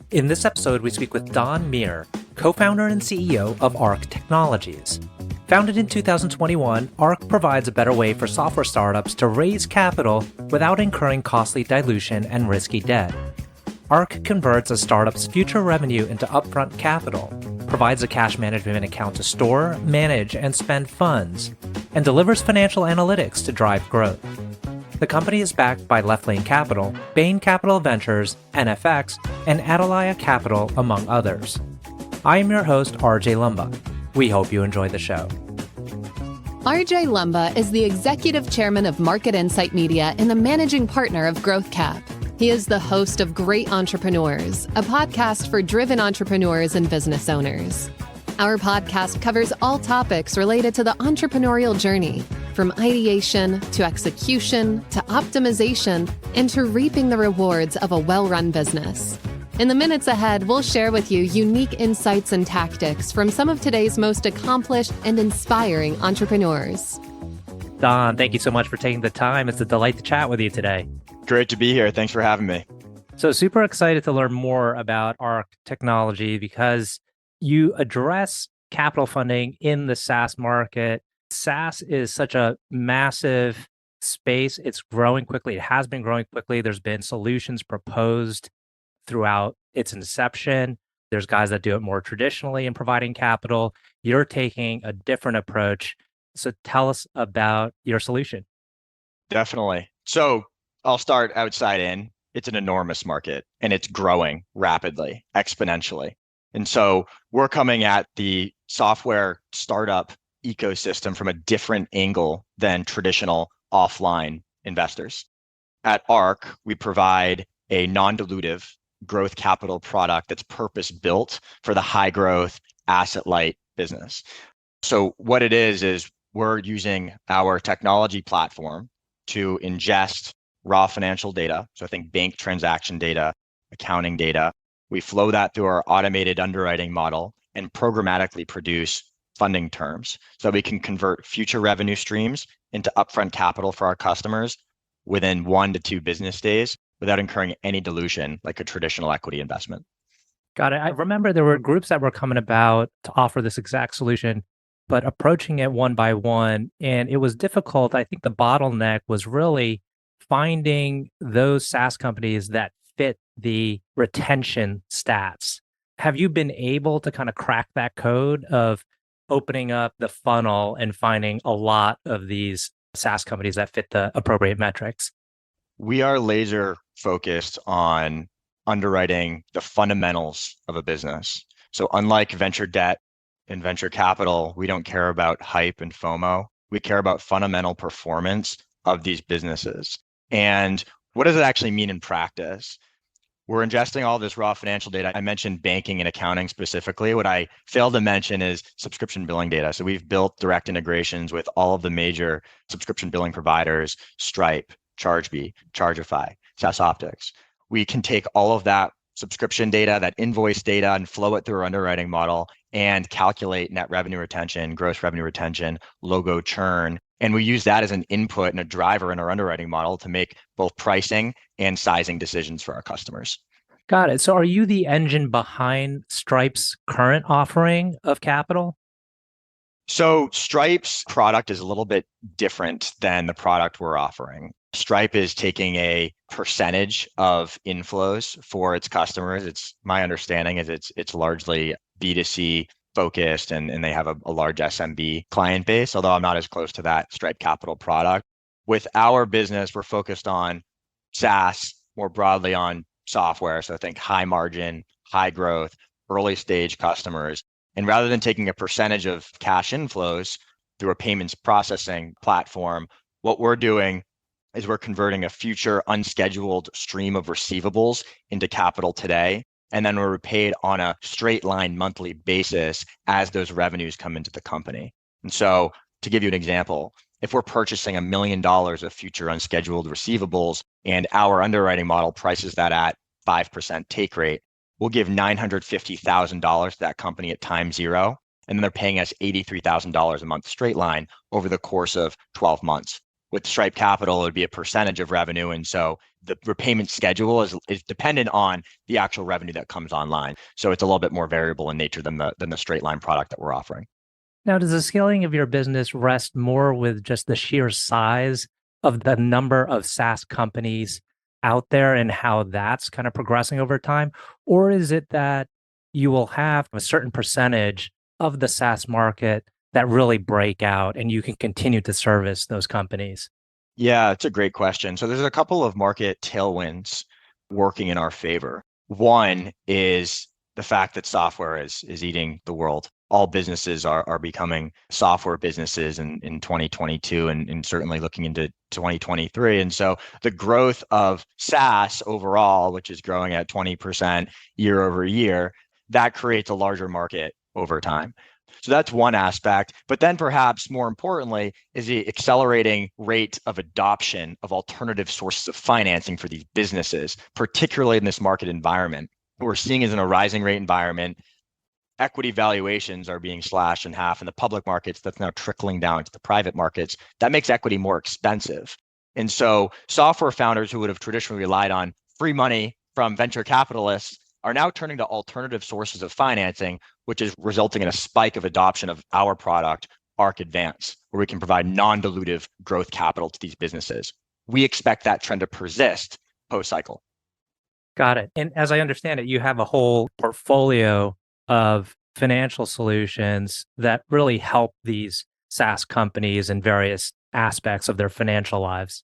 In this episode, we speak with Don Muir, co-founder and CEO of Arc Technologies. Founded in 2021, Arc provides a better way for software startups to raise capital without incurring costly dilution and risky debt. Arc converts a startup's future revenue into upfront capital, provides a cash management account to store, manage, and spend funds, and delivers financial analytics to drive growth. The company is backed by Left Lane Capital, Bain Capital Ventures, NFX, and Atalaya Capital, among others. I am your host, RJ Lumba. We hope you enjoy the show. RJ Lumba is the executive chairman of Market Insight Media and the managing partner of Growth Cap. He is the host of Great Entrepreneurs, a podcast for driven entrepreneurs and business owners. Our podcast covers all topics related to the entrepreneurial journey, from ideation to execution to optimization and to reaping the rewards of a well-run business. In the minutes ahead, we'll share with you unique insights and tactics from some of today's most accomplished and inspiring entrepreneurs. Don, thank you so much for taking the time. It's a delight to chat with you today. Great to be here. Thanks for having me. So super excited to learn more about Arc Technology because you address capital funding in the SaaS market. SaaS is such a massive space. It's growing quickly. It has been growing quickly. There's been solutions proposed throughout its inception. There's guys that do it more traditionally in providing capital. You're taking a different approach. So tell us about your solution. Definitely. So I'll start outside in. It's an enormous market and it's growing rapidly, exponentially. And so we're coming at the software startup ecosystem from a different angle than traditional offline investors. At Arc, we provide a non-dilutive growth capital product that's purpose-built for the high-growth, asset-light business. So what it is we're using our technology platform to ingest raw financial data. So I think bank transaction data, accounting data. We flow that through our automated underwriting model and programmatically produce funding terms so we can convert future revenue streams into upfront capital for our customers within 1 to 2 business days without incurring any dilution like a traditional equity investment. Got it. I remember there were groups that were coming about to offer this exact solution, but approaching it one by one, and it was difficult. I think the bottleneck was really finding those SaaS companies that fit the retention stats. Have you been able to kind of crack that code of opening up the funnel and finding a lot of these SaaS companies that fit the appropriate metrics? We are laser focused on underwriting the fundamentals of a business. So unlike venture debt and venture capital, we don't care about hype and FOMO. We care about fundamental performance of these businesses. And what does it actually mean in practice? We're ingesting all this raw financial data. I mentioned banking and accounting specifically. What I failed to mention is subscription billing data. So we've built direct integrations with all of the major subscription billing providers, Stripe, Chargebee, Chargeify, SaaS Optics. We can take all of that subscription data, that invoice data, and flow it through our underwriting model and calculate net revenue retention, gross revenue retention, logo churn. And we use that as an input and a driver in our underwriting model to make both pricing and sizing decisions for our customers. Got it. So are you the engine behind Stripe's current offering of capital? So Stripe's product is a little bit different than the product we're offering. Stripe is taking a percentage of inflows for its customers. It's my understanding is it's largely B2C focused and they have a large SMB client base, although I'm not as close to that Stripe Capital product. With our business, we're focused on SaaS, more broadly on software. So I think high margin, high growth, early stage customers. And rather than taking a percentage of cash inflows through a payments processing platform, what we're doing is we're converting a future unscheduled stream of receivables into capital today. And then we're repaid on a straight line monthly basis as those revenues come into the company. And so to give you an example, if we're purchasing $1 million of future unscheduled receivables and our underwriting model prices that at 5% take rate, we'll give $950,000 to that company at time zero. And then they're paying us $83,000 a month straight line over the course of 12 months. With Stripe Capital, it would be a percentage of revenue. And so the repayment schedule is dependent on the actual revenue that comes online. So it's a little bit more variable in nature than the straight line product that we're offering. Now, does the scaling of your business rest more with just the sheer size of the number of SaaS companies out there and how that's kind of progressing over time? Or is it that you will have a certain percentage of the SaaS market that really break out and you can continue to service those companies? Yeah, it's a great question. So there's a couple of market tailwinds working in our favor. One is the fact that software is eating the world. All businesses are becoming software businesses in 2022 and certainly looking into 2023. And so the growth of SaaS overall, which is growing at 20% year over year, that creates a larger market over time. So that's one aspect. But then perhaps more importantly is the accelerating rate of adoption of alternative sources of financing for these businesses, particularly in this market environment. What we're seeing is in a rising rate environment, equity valuations are being slashed in half in the public markets. That's now trickling down to the private markets. That makes equity more expensive. And so software founders who would have traditionally relied on free money from venture capitalists are now turning to alternative sources of financing, which is resulting in a spike of adoption of our product, Arc Advance, where we can provide non-dilutive growth capital to these businesses. We expect that trend to persist post-cycle. Got it. And as I understand it, you have a whole portfolio of financial solutions that really help these SaaS companies in various aspects of their financial lives.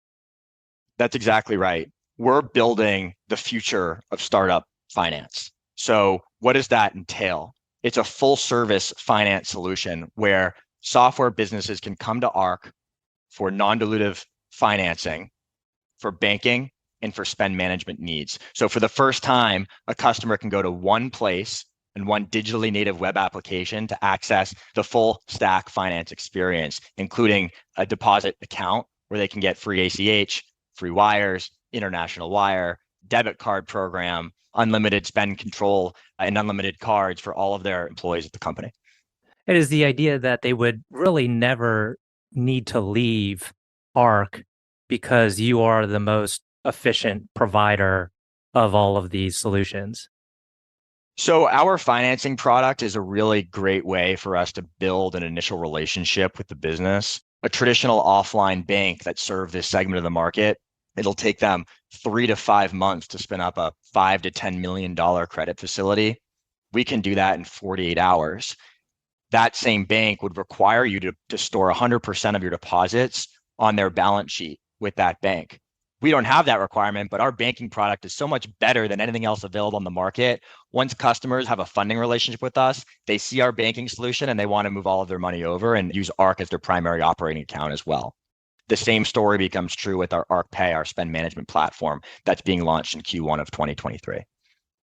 That's exactly right. We're building the future of startup finance. So what does that entail? It's a full service finance solution where software businesses can come to Arc for non-dilutive financing, for banking, and for spend management needs. So for the first time, a customer can go to one place and one digitally native web application to access the full stack finance experience, including a deposit account where they can get free ACH, free wires, international wire, debit card program, unlimited spend control, and unlimited cards for all of their employees at the company. It is the idea that they would really never need to leave Arc because you are the most efficient provider of all of these solutions. So our financing product is a really great way for us to build an initial relationship with the business. A traditional offline bank that serves this segment of the market, it'll take them 3 to 5 months to spin up a $5 to $10 million credit facility. We can do that in 48 hours. That same bank would require you to store 100% of your deposits on their balance sheet with that bank. We don't have that requirement, but our banking product is so much better than anything else available on the market. Once customers have a funding relationship with us, they see our banking solution and they want to move all of their money over and use Arc as their primary operating account as well. The same story becomes true with our Arc Pay, our spend management platform that's being launched in Q1 of 2023.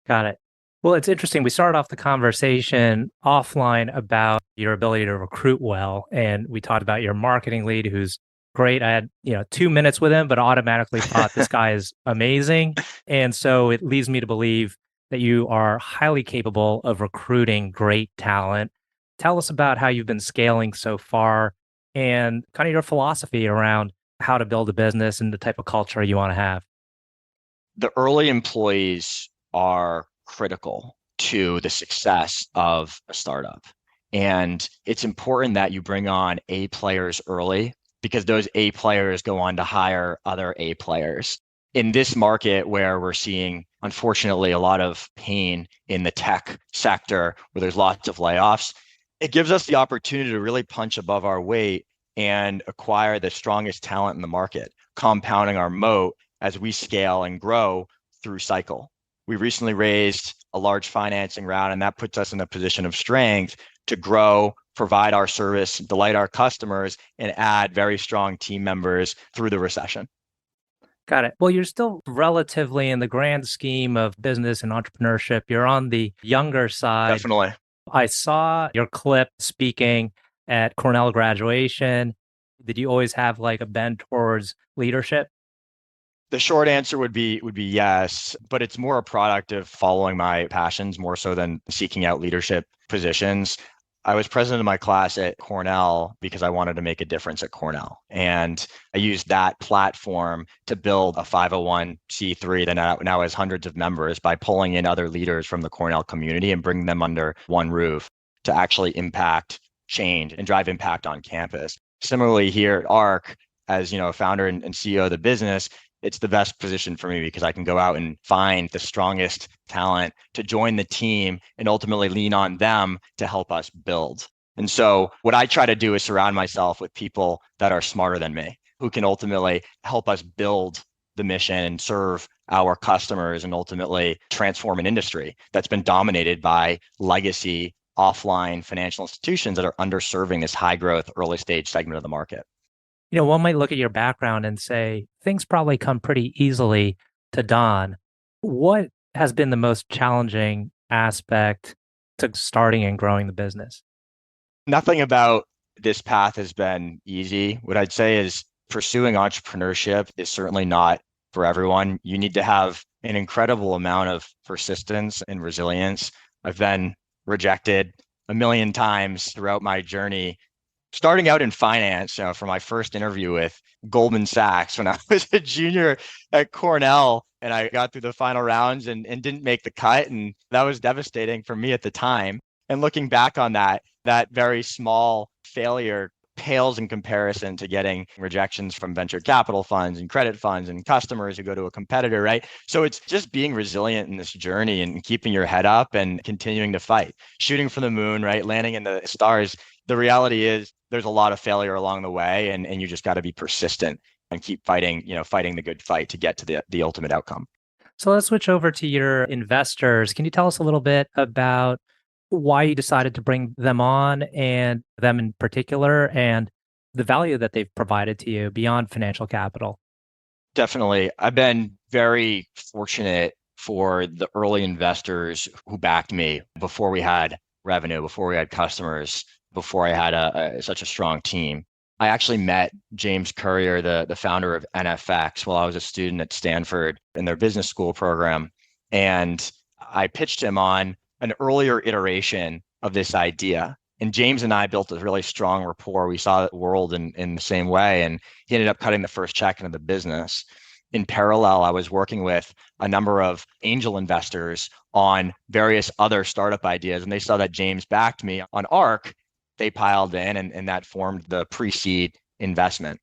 Got it. Well, it's interesting. We started off the conversation offline about your ability to recruit well, and we talked about your marketing lead who's great. I had, 2 minutes with him, but automatically thought this guy is amazing. And so it leads me to believe that you are highly capable of recruiting great talent. Tell us about how you've been scaling so far and kind of your philosophy around how to build a business and the type of culture you want to have. The early employees are critical to the success of a startup. And it's important that you bring on A players early because those A players go on to hire other A players. In this market where we're seeing, unfortunately, a lot of pain in the tech sector where there's lots of layoffs, it gives us the opportunity to really punch above our weight and acquire the strongest talent in the market, compounding our moat as we scale and grow through cycle. We recently raised a large financing round, and that puts us in a position of strength to grow, provide our service, delight our customers, and add very strong team members through the recession. Got it. Well, you're still relatively in the grand scheme of business and entrepreneurship. You're on the younger side. Definitely. I saw your clip speaking at Cornell graduation. Did you always have like a bend towards leadership? The short answer would be yes, but it's more a product of following my passions more so than seeking out leadership positions. I was president of my class at Cornell because I wanted to make a difference at Cornell. And I used that platform to build a 501c3 that now has hundreds of members by pulling in other leaders from the Cornell community and bringing them under one roof to actually impact change and drive impact on campus. Similarly, here at ARC, as a founder and CEO of the business, it's the best position for me because I can go out and find the strongest talent to join the team and ultimately lean on them to help us build. And so what I try to do is surround myself with people that are smarter than me, who can ultimately help us build the mission and serve our customers and ultimately transform an industry that's been dominated by legacy offline financial institutions that are underserving this high growth early stage segment of the market. One might look at your background and say things probably come pretty easily to Don. What has been the most challenging aspect to starting and growing the business? Nothing about this path has been easy. What I'd say is pursuing entrepreneurship is certainly not for everyone. You need to have an incredible amount of persistence and resilience. I've been rejected a million times throughout my journey. Starting out in finance, for my first interview with Goldman Sachs when I was a junior at Cornell, and I got through the final rounds and didn't make the cut. And that was devastating for me at the time. And looking back on that very small failure pales in comparison to getting rejections from venture capital funds and credit funds and customers who go to a competitor, right? So it's just being resilient in this journey and keeping your head up and continuing to fight, shooting for the moon, right? Landing in the stars. The reality is there's a lot of failure along the way, and you just got to be persistent and keep fighting, fighting the good fight to get to the ultimate outcome. So let's switch over to your investors. Can you tell us a little bit about why you decided to bring them on and them in particular and the value that they've provided to you beyond financial capital? Definitely. I've been very fortunate for the early investors who backed me before we had revenue, before we had customers, before I had such a strong team. I actually met James Currier, the founder of NFX, while I was a student at Stanford in their business school program. And I pitched him on an earlier iteration of this idea. And James and I built a really strong rapport. We saw the world in the same way. And he ended up cutting the first check into the business. In parallel, I was working with a number of angel investors on various other startup ideas. And they saw that James backed me on ARC. They piled in, and that formed the pre-seed investment.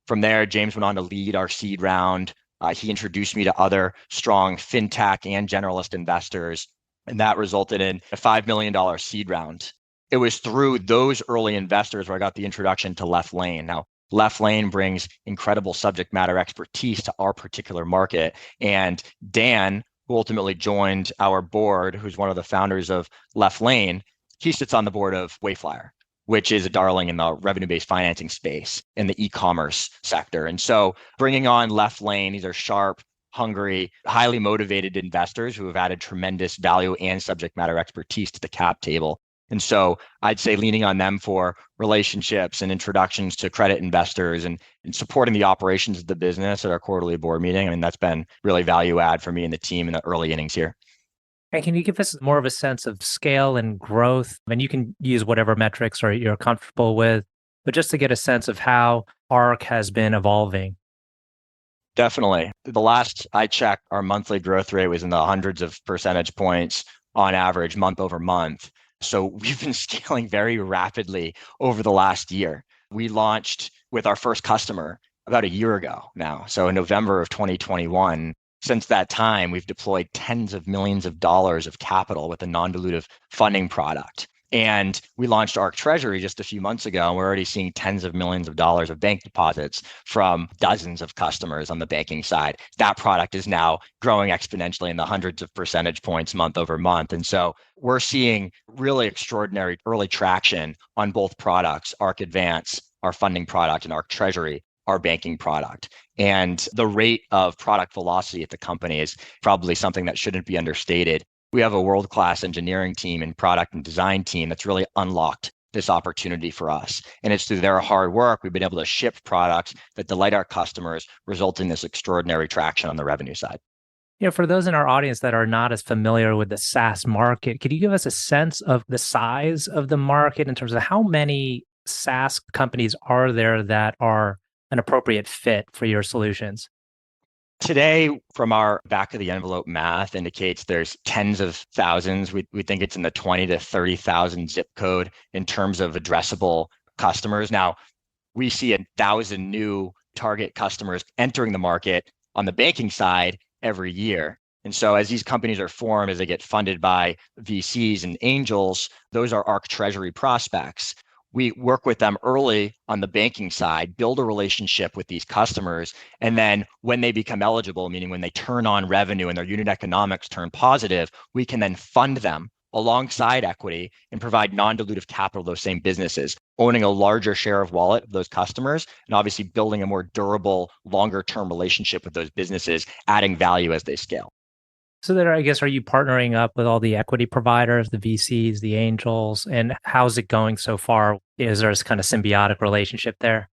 From there, James went on to lead our seed round. He introduced me to other strong fintech and generalist investors, and that resulted in a $5 million seed round. It was through those early investors where I got the introduction to Left Lane. Now, Left Lane brings incredible subject matter expertise to our particular market. And Dan, who ultimately joined our board, who's one of the founders of Left Lane, he sits on the board of Wayflyer, which is a darling in the revenue-based financing space in the e-commerce sector. And so bringing on Left Lane, these are sharp, hungry, highly motivated investors who have added tremendous value and subject matter expertise to the cap table. And so I'd say leaning on them for relationships and introductions to credit investors and supporting the operations of the business at our quarterly board meeting. I mean, that's been really value add for me and the team in the early innings here. And can you give us more of a sense of scale and growth? And you can use whatever metrics or you're comfortable with, but just to get a sense of how ARC has been evolving. Definitely. The last I checked, our monthly growth rate was in the hundreds of percentage points on average, month over month. So we've been scaling very rapidly over the last year. We launched with our first customer about a year ago now. So in November of 2021, since that time, we've deployed tens of millions of dollars of capital with a non-dilutive funding product. And we launched ARC Treasury just a few months ago, and we're already seeing tens of millions of dollars of bank deposits from dozens of customers on the banking side. That product is now growing exponentially in the hundreds of percentage points month over month. And so we're seeing really extraordinary early traction on both products, ARC Advance, our funding product, and ARC Treasury, our banking product. And the rate of product velocity at the company is probably something that shouldn't be understated. We have a world-class engineering team and product and design team that's really unlocked this opportunity for us. And it's through their hard work, we've been able to ship products that delight our customers, resulting in this extraordinary traction on the revenue side. For those in our audience that are not as familiar with the SaaS market, could you give us a sense of the size of the market in terms of how many SaaS companies are there that are an appropriate fit for your solutions? Today, from our back of the envelope math indicates there's tens of thousands. We think it's in the 20 to 30,000 zip code in terms of addressable customers. Now, we see 1,000 new target customers entering the market on the banking side every year. And so as these companies are formed, as they get funded by VCs and angels, those are ARC Treasury prospects. We work with them early on the banking side, build a relationship with these customers. And then when they become eligible, meaning when they turn on revenue and their unit economics turn positive, we can then fund them alongside equity and provide non-dilutive capital to those same businesses, owning a larger share of wallet of those customers, and obviously building a more durable, longer-term relationship with those businesses, adding value as they scale. So there, I guess, are you partnering up with all the equity providers, the VCs, the angels, and how's it going so far? Is there this kind of symbiotic relationship there?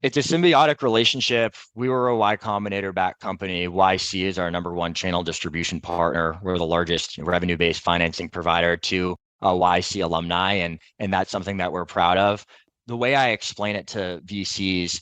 It's a symbiotic relationship. We were a Y Combinator backed company. YC is our number one channel distribution partner. We're the largest revenue-based financing provider to YC alumni, and that's something that we're proud of. The way I explain it to VCs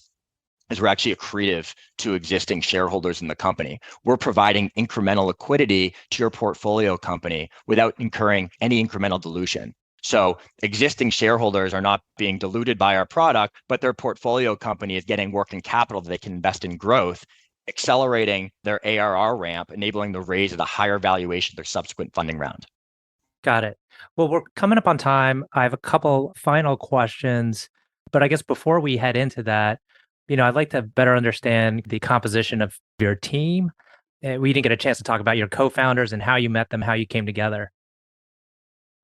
is we're actually accretive to existing shareholders in the company. We're providing incremental liquidity to your portfolio company without incurring any incremental dilution. So existing shareholders are not being diluted by our product, but their portfolio company is getting working capital that they can invest in growth, accelerating their ARR ramp, enabling the raise of the higher valuation of their subsequent funding round. Got it. Well, we're coming up on time. I have a couple final questions, but I guess before we head into that, I'd like to better understand the composition of your team. We didn't get a chance to talk about your co-founders and how you met them, how you came together.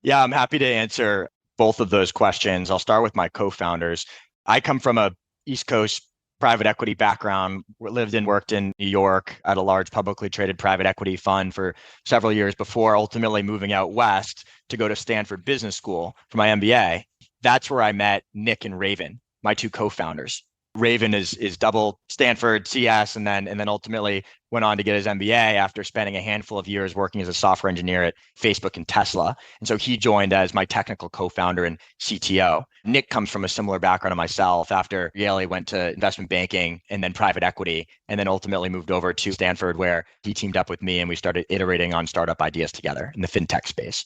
Yeah, I'm happy to answer both of those questions. I'll start with my co-founders. I come from a East Coast private equity background, lived and worked in New York at a large publicly traded private equity fund for several years before ultimately moving out west to go to Stanford Business School for my MBA. That's where I met Nick and Raven, my two co-founders. Raven is double Stanford CS and then ultimately went on to get his MBA after spending a handful of years working as a software engineer at Facebook and Tesla. And so he joined as my technical co-founder and CTO. Nick comes from a similar background to myself. After Yale, he went to investment banking and then private equity, and then ultimately moved over to Stanford where he teamed up with me and we started iterating on startup ideas together in the fintech space.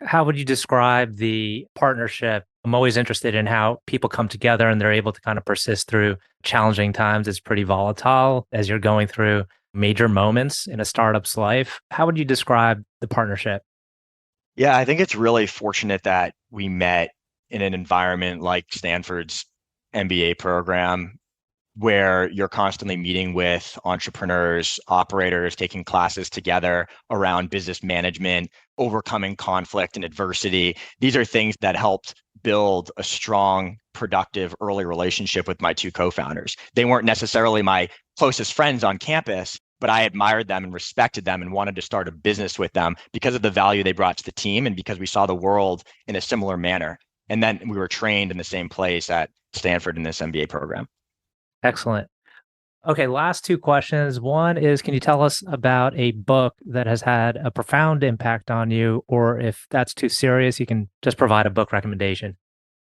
How would you describe the partnership? I'm always interested in how people come together and they're able to kind of persist through challenging times. It's pretty volatile as you're going through major moments in a startup's life. How would you describe the partnership? Yeah, I think it's really fortunate that we met in an environment like Stanford's MBA program, where you're constantly meeting with entrepreneurs, operators, taking classes together around business management, overcoming conflict and adversity. These are things that helped build a strong, productive early relationship with my two co-founders. They weren't necessarily my closest friends on campus, but I admired them and respected them and wanted to start a business with them because of the value they brought to the team and because we saw the world in a similar manner. And then we were trained in the same place at Stanford in this MBA program. Excellent. Okay, last two questions. One is, can you tell us about a book that has had a profound impact on you? Or if that's too serious, you can just provide a book recommendation.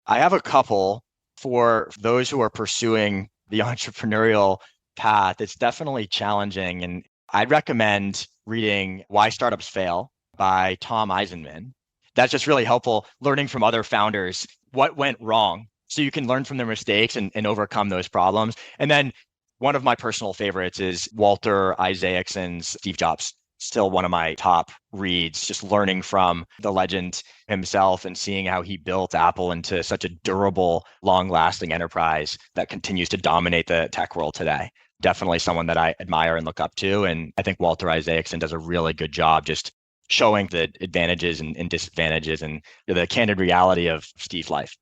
I have a couple for those who are pursuing the entrepreneurial path. It's definitely challenging. And I'd recommend reading Why Startups Fail by Tom Eisenman. That's just really helpful, learning from other founders what went wrong so you can learn from their mistakes and overcome those problems. And then one of my personal favorites is Walter Isaacson's Steve Jobs, still one of my top reads, just learning from the legend himself and seeing how he built Apple into such a durable, long-lasting enterprise that continues to dominate the tech world today. Definitely someone that I admire and look up to. And I think Walter Isaacson does a really good job just showing the advantages and disadvantages and the candid reality of Steve's life.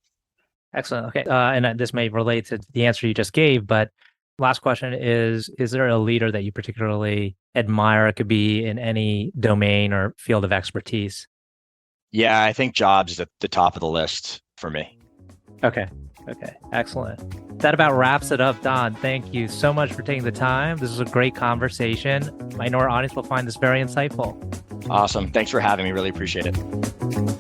Excellent. Okay. And this may relate to the answer you just gave, but last question is there a leader that you particularly admire? It could be in any domain or field of expertise. Yeah, I think Jobs is at the top of the list for me. Okay. Okay, excellent. That about wraps it up, Don. Thank you so much for taking the time. This was a great conversation. I know our audience will find this very insightful. Awesome. Thanks for having me. Really appreciate it.